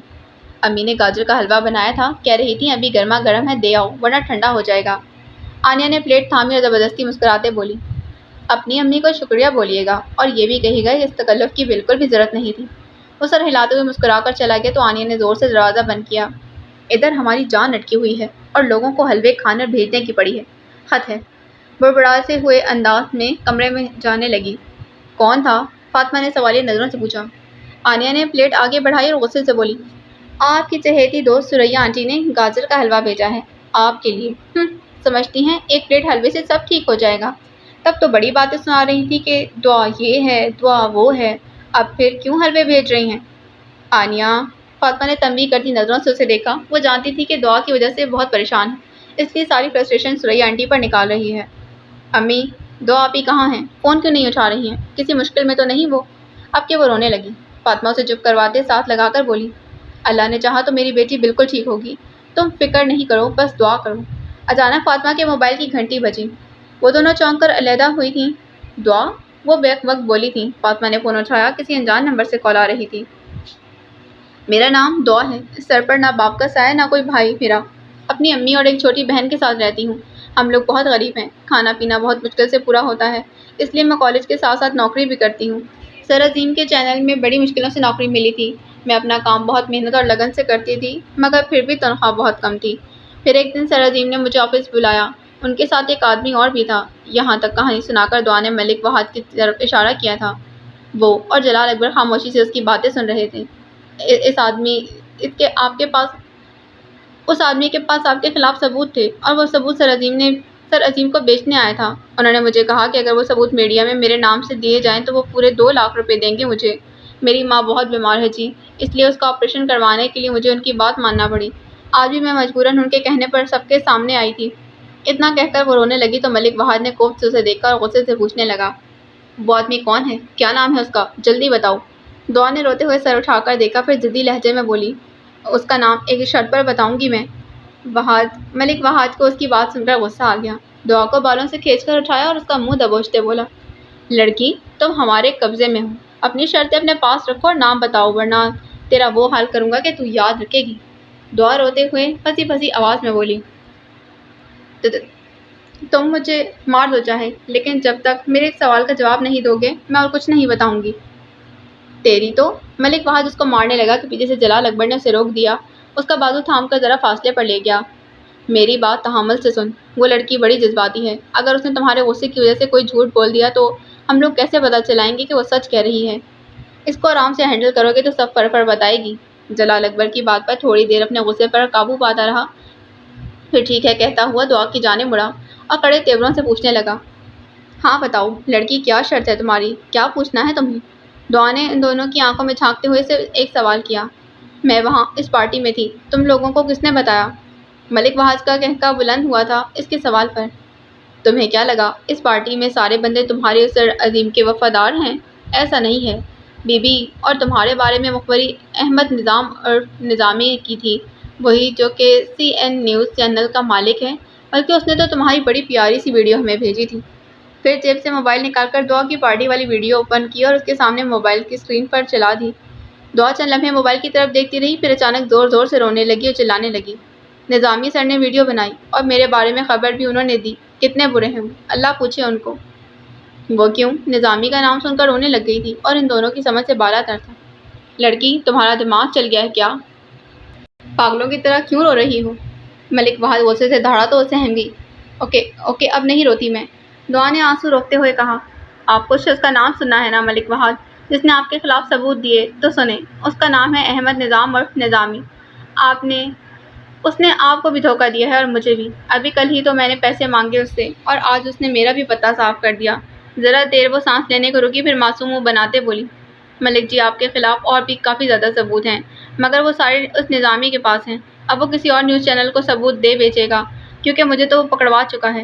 امی نے گاجر کا حلوہ بنایا تھا، کہہ رہی تھیں ابھی گرما گرم ہے، دے آؤ ورنہ ٹھنڈا ہو جائے گا۔ آنیہ نے پلیٹ تھامی اور زبردستی مسکراتے بولی۔ اپنی امی کو شکریہ بولیے گا اور یہ بھی کہے گا کہ اس تکلف کی بالکل بھی ضرورت نہیں تھی۔ وہ سر ہلاتے ہوئے مسکرا کر چلا گیا تو آنیہ نے زور سے دروازہ بند کیا۔ ادھر ہماری جان اٹکی ہوئی ہے اور لوگوں کو حلوے کھانا بھیجنے کی پڑی ہے، خط ہے۔ بڑبڑاتے ہوئے انداز میں کمرے میں جانے لگی۔ کون تھا؟ فاطمہ نے سوالیہ نظروں سے پوچھا۔ آنیہ نے پلیٹ آگے بڑھائی اور غصے سے بولی۔ آپ کی چہیتی دوست ثریا آنٹی نے گاجر کا حلوہ بھیجا ہے آپ کے لیے۔ سمجھتی ہیں ایک پلیٹ حلوے سے سب ٹھیک ہو جائے گا؟ تب تو بڑی باتیں سنا رہی تھی کہ دعا یہ ہے دعا وہ ہے، اب پھر کیوں حلوے بھیج رہی ہیں؟ آنیہ، فاطمہ نے تنبیہ کرتی نظروں سے اسے دیکھا۔ وہ جانتی تھی کہ دعا کی وجہ سے بہت پریشان ہے، اس لیے ساری فرسٹریشن ثریا آنٹی پر نکال رہی ہے۔ امی، دعا آپی کہاں ہیں؟ فون کیوں نہیں اٹھا رہی ہیں؟ کسی مشکل میں تو نہیں وہ؟ اب کہ وہ رونے لگی، فاطمہ اسے چپ کرواتے ساتھ لگا کر بولی۔ اللہ نے چاہا تو میری بیٹی بالکل ٹھیک ہوگی، تم فکر نہیں کرو، بس دعا کرو۔ اچانک فاطمہ کے موبائل کی گھنٹی بجی۔ وہ دونوں چونک کر علیحدہ ہوئی تھیں۔ دعا؟ وہ بیک وقت بولی تھیں۔ فاطمہ نے فون اٹھایا، کسی انجان نمبر سے کال آ رہی تھی۔ میرا نام دعا ہے، سر پر نہ باپ کا سایہ نہ کوئی بھائی میرا، اپنی امی اور ایک چھوٹی بہن کے ساتھ رہتی ہوں۔ ہم لوگ بہت غریب ہیں، کھانا پینا بہت مشکل سے پورا ہوتا ہے، اس لیے میں کالج کے ساتھ ساتھ نوکری بھی کرتی ہوں۔ سر عظیم کے چینل میں بڑی مشکلوں سے نوکری ملی تھی، میں اپنا کام بہت محنت اور لگن سے کرتی تھی مگر پھر بھی تنخواہ بہت کم تھی۔ پھر ایک دن سر عظیم نے مجھے آفس بلایا، ان کے ساتھ ایک آدمی اور بھی تھا۔ یہاں تک کہانی سنا کر دعا نے ملک وحاج کی طرف اشارہ کیا تھا۔ وہ اور جلال اکبر خاموشی سے اس کی باتیں سن رہے تھے۔ اس آدمی کے پاس آپ کے خلاف ثبوت تھے اور وہ ثبوت سر عظیم کو بیچنے آیا تھا۔ انہوں نے مجھے کہا کہ اگر وہ ثبوت میڈیا میں میرے نام سے دیے جائیں تو وہ پورے 2 لاکھ روپے دیں گے مجھے۔ میری ماں بہت بیمار ہے جی، اس لیے اس کا آپریشن کروانے کے لیے مجھے ان کی بات ماننا پڑی۔ آج بھی میں مجبوراً ان کے کہنے پر سب کے سامنے آئی تھی۔ اتنا کہہ کر وہ رونے لگی تو ملک وحاج نے کوفت سے اسے دیکھا اور غصے سے پوچھنے لگا، وہ آدمی کون ہے؟ کیا نام ہے اس کا؟ جلدی بتاؤ۔ دعا نے روتے ہوئے سر اٹھا کر دیکھا، پھر ضدی لہجے میں بولی، اس کا نام ایک شرط پر بتاؤں گی میں۔ ملک وحاج کو اس کی بات سن کر غصہ آ گیا۔ دعا کو بالوں سے کھینچ کر اٹھایا اور اس کا منہ دبوچتے بولا، لڑکی تم ہمارے قبضے میں ہو، اپنی شرطیں اپنے پاس رکھو اور نام بتاؤ ورنہ تیرا وہ حال کروں گا کہ تو یاد رکھے گی۔ دعا روتے ہوئے پھنسی پھنسی آواز میں بولی، تم مجھے مار دو چاہے، لیکن جب تک میرے ایک سوال کا جواب نہیں دو گے میں اور کچھ نہیں بتاؤں گی۔ تیری تو۔ ملک وحاج اس کو مارنے لگا کہ پیچھے سے جلال اکبر نے اسے روک دیا، اس کا بازو تھام کر ذرا فاصلے پر لے گیا۔ میری بات تحمل سے سن، وہ لڑکی بڑی جذباتی ہے، اگر اس نے تمہارے غصے کی وجہ سے کوئی جھوٹ بول دیا تو ہم لوگ کیسے پتہ چلائیں گے کہ وہ سچ کہہ رہی ہے؟ اس کو آرام سے ہینڈل کرو گے تو سب فر بتائے گی۔ جلال اکبر کی بات پر تھوڑی دیر اپنے غصے پر قابو پاتا رہا، پھر ٹھیک ہے کہتا ہوا دعا کی جانب مڑا اور کڑے تیوروں سے پوچھنے لگا، ہاں بتاؤ لڑکی کیا شرط ہے تمہاری؟ کیا پوچھنا ہے تمہیں؟ دعا نے ان دونوں کی آنکھوں میں جھانکتے ہوئے صرف ایک سوال کیا، میں وہاں اس پارٹی میں تھی، تم لوگوں کو کس نے بتایا؟ ملک وحاج کا قہقہ بلند ہوا تھا اس کے سوال پر۔ تمہیں کیا لگا اس پارٹی میں سارے بندے تمہارے سر عظیم کے وفادار ہیں؟ ایسا نہیں ہے، بی بی اور تمہارے بارے میں مخبری احمد نظامی کی تھی، وہی جو کہ CN نیوز چینل کا مالک ہے، بلکہ اس نے تو تمہاری بڑی پیاری سی ویڈیو ہمیں بھیجی تھی۔ پھر جیب سے موبائل نکال کر دعا کی پارٹی والی ویڈیو اوپن کی اور اس کے سامنے موبائل کی اسکرین پر چلا دی۔ دعا چند لمحے موبائل کی طرف دیکھتی رہی، پھر اچانک زور زور سے رونے لگی اور چلانے لگی، نظامی سر نے ویڈیو بنائی اور میرے بارے میں خبر بھی انہوں نے دی، کتنے برے ہیں اللہ پوچھے ان کو۔ وہ کیوں؟ نظامی کا نام سن کر رونے لگ گئی تھی اور ان دونوں کی سمجھ سے بالا تر تھا۔ لڑکی تمہارا دماغ چل گیا ہے کیا؟ پاگلوں کی طرح کیوں رو رہی ہو؟ ملک وحاج غصے سے دھاڑا تو سہم گئی۔ اوکے اب نہیں روتی میں، دعا نے آنسو روکتے ہوئے کہا۔ آپ کو شخص کا نام سننا ہے نا ملک وحاج؟ جس نے آپ کے خلاف ثبوت دیے تو سنیں، اس کا نام ہے احمد نظام عرف نظامی۔ اس نے آپ کو بھی دھوکہ دیا ہے اور مجھے بھی۔ ابھی کل ہی تو میں نے پیسے مانگے اس سے اور آج اس نے میرا بھی پتہ صاف کر دیا۔ ذرا دیر وہ سانس لینے کو رکی، پھر معصوم منہ بناتے بولی، ملک جی آپ کے خلاف اور بھی کافی زیادہ ثبوت ہیں، مگر وہ سارے اس نظامی کے پاس ہیں۔ اب وہ کسی اور نیوز چینل کو ثبوت دے بیچے گا کیونکہ مجھے تو وہ پکڑوا چکا ہے۔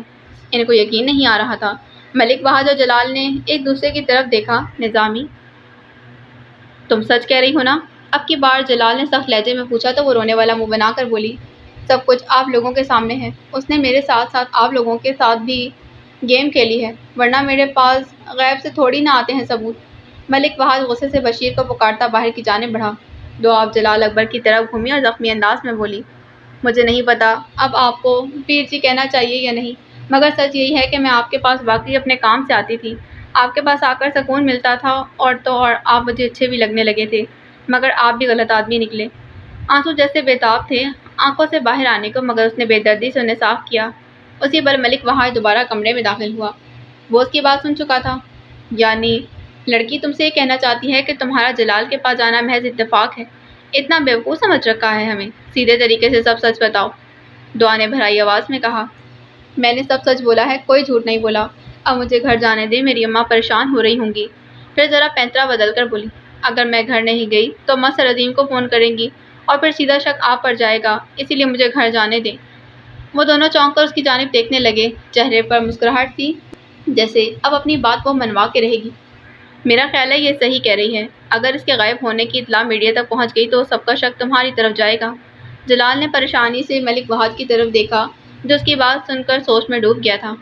ان کو یقین نہیں آ رہا تھا۔ ملک وحد اور جلال نے ایک دوسرے کی طرف دیکھا۔ نظامی، تم سچ کہہ رہی ہو نا؟ اب کی بار جلال نے سخت لہجے میں پوچھا تو وہ رونے والا منہ بنا کر بولی، سب کچھ آپ لوگوں کے سامنے ہے۔ اس نے میرے ساتھ ساتھ آپ لوگوں کے ساتھ بھی گیم کھیلی ہے، ورنہ میرے پاس غیب سے تھوڑی نہ آتے ہیں ثبوت۔ ملک وحد غصے سے بشیر کو پکارتا باہر کی جانب بڑھا۔ دواب جلال اکبر کی طرف گھومی اور زخمی انداز میں بولی، مجھے نہیں پتا اب آپ کو پیر جی کہنا چاہیے یا نہیں، مگر سچ یہی ہے کہ میں آپ کے پاس واقعی اپنے کام سے آتی تھی۔ آپ کے پاس آ کر سکون ملتا تھا اور تو اور آپ مجھے اچھے بھی لگنے لگے تھے، مگر آپ بھی غلط آدمی نکلے۔ آنسو جیسے بےتاب تھے آنکھوں سے باہر آنے کو، مگر اس نے بے دردی سے انہیں صاف کیا۔ اسی پر ملک وحد دوبارہ کمرے میں داخل ہوا۔ وہ اس کی بات سن چکا تھا۔ یعنی لڑکی تم سے یہ کہنا چاہتی ہے کہ تمہارا جلال کے پاس جانا محض اتفاق ہے؟ اتنا بیوقوف سمجھ رکھا ہے ہمیں؟ سیدھے طریقے سے سب سچ بتاؤ۔ دعا نے بھرائی آواز میں کہا، میں نے سب سچ بولا ہے، کوئی جھوٹ نہیں بولا۔ اب مجھے گھر جانے دیں، میری اماں پریشان ہو رہی ہوں گی۔ پھر ذرا پینترا بدل کر بولی، اگر میں گھر نہیں گئی تو اماں سر عظیم کو فون کریں گی اور پھر سیدھا شک آپ پر جائے گا، اسی لیے مجھے گھر جانے دیں۔ وہ دونوں چونک کر اس کی جانب دیکھنے لگے، چہرے پر مسکراہٹ تھی، جیسے اب اپنی بات وہ منوا کے رہے گی۔ میرا خیال ہے یہ صحیح کہہ رہی ہے، اگر اس کے غائب ہونے کی اطلاع میڈیا تک پہنچ گئی تو سب کا شک تمہاری طرف جائے گا۔ جلال نے پریشانی سے ملک وحد کی طرف دیکھا جو اس کی بات سن کر سوچ میں ڈوب گیا تھا۔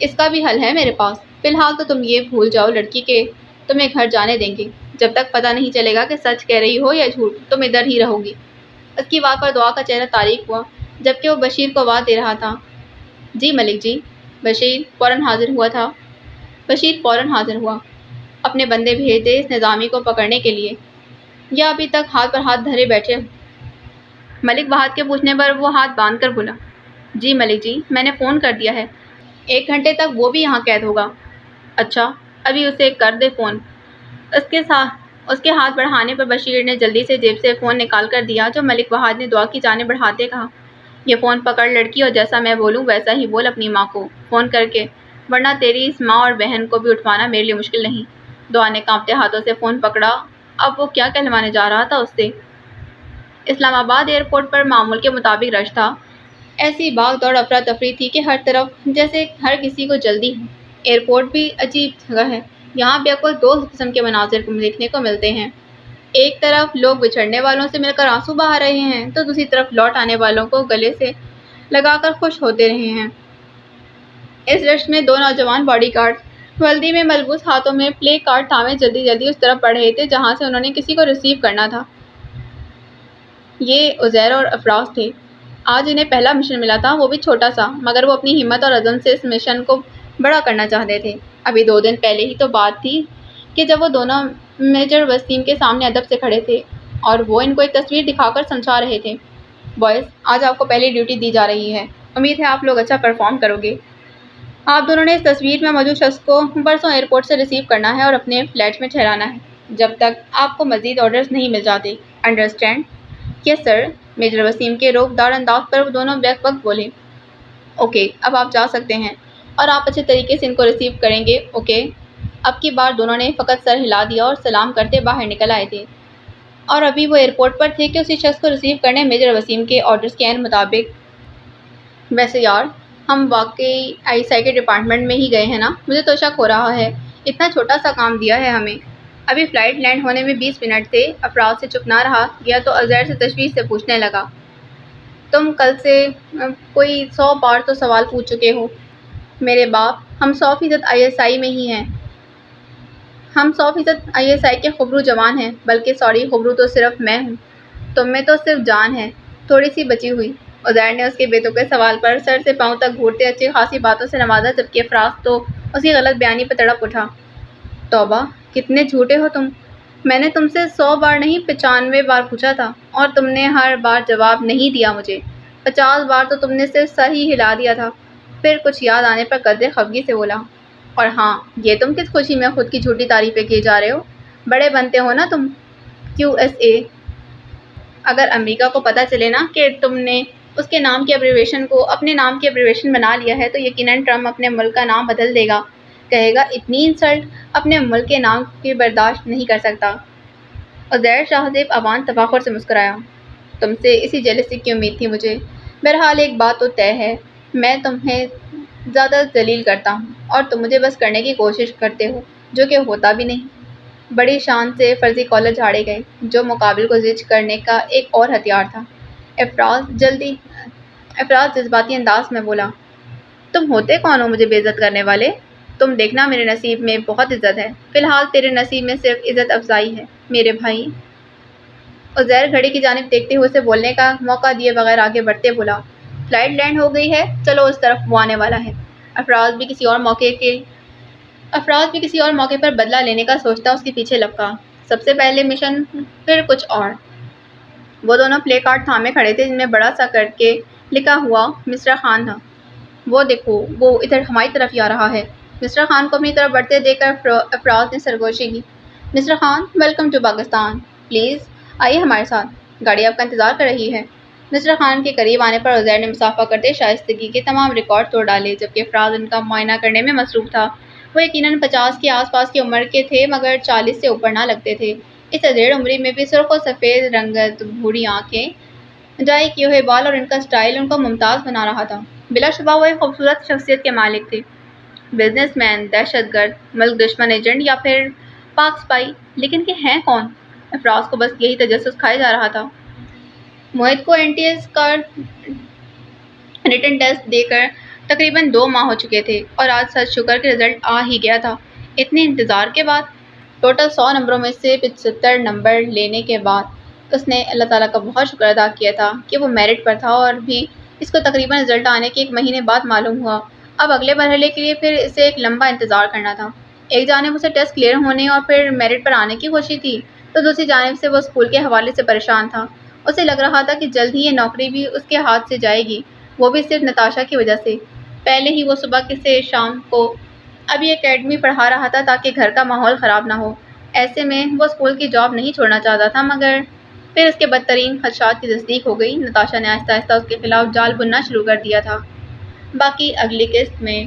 اس کا بھی حل ہے میرے پاس۔ فی الحال تو تم یہ بھول جاؤ لڑکی کے تمہیں گھر جانے دیں گے۔ جب تک پتہ نہیں چلے گا کہ سچ کہہ رہی ہو یا جھوٹ، تم ادھر ہی رہو گی۔ اس کی بات پر دعا کا چہرہ تاریک ہوا، جبکہ وہ بشیر کو آواز دے رہا تھا، جی ملک جی۔ بشیر فوراً حاضر ہوا۔ اپنے بندے بھیج دے اس نظامی کو پکڑنے کے لیے، یا ابھی تک ہاتھ پر ہاتھ دھرے بیٹھے؟ ملک وحد کے پوچھنے پر وہ ہاتھ باندھ کر بولا، جی ملک جی، میں نے فون کر دیا ہے، 1 گھنٹے تک وہ بھی یہاں قید ہوگا۔ اچھا، ابھی اسے کر دے فون۔ اس کے ہاتھ بڑھانے پر بشیر نے جلدی سے جیب سے فون نکال کر دیا جو ملک وحد نے دعا کی جانب بڑھاتے کہا، یہ فون پکڑ لڑکی اور جیسا میں بولوں ویسا ہی بول اپنی ماں کو فون کر کے، ورنہ تیری اس ماں اور بہن کو بھی اٹھوانا میرے لیے مشکل نہیں۔ دعا نے کانپتے ہاتھوں سے فون پکڑا۔ اب وہ کیا کہلوانے جا رہا تھا اس سے؟ اسلام آباد ایئرپورٹ پر معمول کے مطابق رش تھا۔ ایسی بھاگ دوڑ افراتفری تھی کہ ہر طرف جیسے ہر کسی کو جلدی ہے۔ ایئرپورٹ بھی عجیب جگہ ہے، یہاں بھی آپ کو 2 قسم کے مناظر دیکھنے کو ملتے ہیں۔ ایک طرف لوگ بچھڑنے والوں سے مل کر آنسو بہا رہے ہیں تو دوسری طرف لوٹ آنے والوں کو گلے سے لگا کر خوش ہوتے رہے ہیں۔ اس رش میں 2 نوجوان باڈی گارڈ وردی میں ملبوس ہاتھوں میں پلے کارڈ تھامے جلدی اس طرف بڑھ رہے تھے جہاں سے انہوں نے کسی کو ریسیو کرنا تھا۔ یہ عزیر اور افراز تھے۔ آج انہیں پہلا مشن ملا تھا، وہ بھی چھوٹا سا، مگر وہ اپنی ہمت اور عزم سے اس مشن کو بڑا کرنا چاہتے تھے۔ ابھی 2 دن پہلے ہی تو بات تھی کہ جب وہ دونوں میجر وسیم کے سامنے ادب سے کھڑے تھے اور وہ ان کو ایک تصویر دکھا کر سمجھا رہے تھے، بوائز آج آپ کو پہلی ڈیوٹی دی جا رہی ہے، امید ہے آپ لوگ اچھا پرفارم کرو گے۔ آپ دونوں نے اس تصویر میں موجود شخص کو پرسوں ایئرپورٹ سے ریسیو کرنا ہے اور اپنے فلیٹ میں ٹھہرانا ہے جب تک آپ کو مزید آرڈرز نہیں مل جاتے، انڈرسٹینڈ؟ یس سر۔ میجر وسیم کے روکدار انداز پر وہ دونوں بیک وقت بولے، اوکے اب آپ جا سکتے ہیں اور آپ اچھے طریقے سے ان کو ریسیو کریں گے، اوکے؟ اب کی بار دونوں نے فقط سر ہلا دیا اور سلام کرتے باہر نکل آئے تھے، اور ابھی وہ ایئرپورٹ پر تھے کہ اسی شخص کو ریسیو کرنے میجر وسیم کے آرڈرز کے عین مطابق۔ ویسے یار ہم واقعی آئی ایس آئی کے ڈپارٹمنٹ میں ہی گئے ہیں نا؟ مجھے تو شک ہو رہا ہے، اتنا چھوٹا سا کام دیا ہے ہمیں۔ ابھی فلائٹ لینڈ ہونے میں 20 منٹ تھے۔ افراد سے چپ نہ رہا گیا تو عزیر سے تشویش سے پوچھنے لگا، تم کل سے کوئی 100 بار تو سوال پوچھ چکے ہو۔ میرے باپ، ہم 100% آئی ایس آئی میں ہی ہیں، ہم 100% آئی ایس آئی کے خبرو جوان ہیں، بلکہ سوری خبرو تو صرف میں ہوں، تم میں تو صرف جان ہے تھوڑی سی بچی ہوئی۔ عزیر نے اس کے بے تکے سوال پر سر سے پاؤں تک گھورتے اچھی خاصی باتوں سے نوازا، جبکہ افراز تو اس کی غلط بیانی پر تڑپ اٹھا، توبہ کتنے جھوٹے ہو تم، میں نے تم سے 100 بار نہیں 95 بار پوچھا تھا اور تم نے ہر بار جواب نہیں دیا مجھے، 50 بار تو تم نے صرف سر ہی ہلا دیا تھا۔ پھر کچھ یاد آنے پر قدرے خفگی سے بولا، اور ہاں، یہ تم کس خوشی میں خود کی جھوٹی تعریفیں کیے جا رہے ہو؟ بڑے بنتے ہو نا تم۔ USA۔ اگر امریکہ کو پتہ چلے نا کہ تم نے اس کے نام کی ایبریویشن کو اپنے نام کی ایبریویشن بنا لیا ہے تو یقیناً ٹرمپ اپنے ملک کا نام بدل دے گا، کہے گا اتنی انسلٹ اپنے ملک کے نام کی برداشت نہیں کر سکتا۔ عزیر شاہ زیب اوان تفاخر سے مسکرایا۔ تم سے اسی جیلسی کی امید تھی مجھے۔ بہرحال ایک بات تو طے ہے، میں تمہیں زیادہ ذلیل کرتا ہوں اور تم مجھے بس کرنے کی کوشش کرتے ہو، جو کہ ہوتا بھی نہیں۔ بڑی شان سے فرضی کالر جھاڑے گئے، جو مقابل کو زج کرنے کا ایک اور ہتھیار تھا۔ افراز جذباتی انداز میں بولا، تم ہوتے کون ہو مجھے بے عزت کرنے والے؟ تم دیکھنا میرے نصیب میں بہت عزت ہے، فی الحال تیرے نصیب میں صرف عزت افزائی ہے میرے بھائی۔ عزیر گھڑی کی جانب دیکھتے ہوئے اسے بولنے کا موقع دیے بغیر آگے بڑھتے بولا، فلائٹ لینڈ ہو گئی ہے، چلو اس طرف وہ آنے والا ہے۔ افراز بھی کسی اور موقع پر بدلہ لینے کا سوچتا اس کے پیچھے لپکا۔ سب سے پہلے مشن پھر کچھ اور۔ وہ دونوں پلے کارڈ تھامے کھڑے تھے جن میں بڑا سا کر کے لکھا ہوا مسٹر خان تھا۔ وہ دیکھو، وہ ادھر ہماری طرف ہی آ رہا ہے۔ مسٹر خان کو اپنی طرف بڑھتے دیکھ کر افراز نے سرگوشی کی۔ Mister Khan, welcome to Pakistan, please آئیے ہمارے ساتھ، گاڑی آپ کا انتظار کر رہی ہے۔ مسٹر خان کے قریب آنے پر عزیر نے مصافحہ کرتے شائستگی کے تمام ریکارڈ توڑ ڈالے، جبکہ افراز ان کا معائنہ کرنے میں مصروف تھا۔ وہ یقیناً 50 کے آس پاس کی عمر کے تھے مگر 40 سے اوپر نہ لگتے تھے۔ اس ادھیڑ عمری میں بھی سرخ و سفید رنگت، بھوری آنکھیں، ڈائی کیے ہوئے بال اور ان کا سٹائل ان کو ممتاز بنا رہا تھا۔ بلا شبہ وہ ایک خوبصورت شخصیت کے مالک تھے، بزنس مین، دہشت گرد، ملک دشمن ایجنٹ یا پھر پاک سپاہی، لیکن کہ ہیں کون؟ افراز کو بس یہی تجسس کھایا جا رہا تھا۔ موہت کو NTS کا ریٹن ٹیسٹ دے کر تقریباً 2 ماہ ہو چکے تھے اور آج سچ شکر کے رزلٹ آ ہی گیا تھا۔ اتنے انتظار کے بعد، ٹوٹل 100 نمبروں میں سے 75 نمبر لینے کے بعد اس نے اللہ تعالیٰ کا بہت شکر ادا کیا تھا کہ وہ میرٹ پر تھا، اور بھی اس کو تقریباً رزلٹ آنے کے 1 مہینے بعد معلوم ہوا۔ اب اگلے مرحلے کے لیے پھر اسے ایک لمبا انتظار کرنا تھا۔ ایک جانب اسے ٹیسٹ کلیئر ہونے اور پھر میرٹ پر آنے کی خوشی تھی، تو دوسری جانب سے وہ اسکول کے حوالے سے پریشان تھا۔ اسے لگ رہا تھا کہ جلد ہی یہ نوکری بھی اس کے ہاتھ سے جائے گی، وہ بھی صرف نتاشا کی وجہ سے۔ پہلے ہی وہ صبح سے شام کو ابھی اکیڈمی پڑھا رہا تھا تاکہ گھر کا ماحول خراب نہ ہو۔ ایسے میں وہ اسکول کی جاب نہیں چھوڑنا چاہتا تھا، مگر پھر اس کے بدترین خدشات کی تصدیق ہو گئی۔ نتاشا نے آہستہ آہستہ اس کے خلاف جال بننا شروع کر دیا تھا۔ باقی اگلی قسط میں۔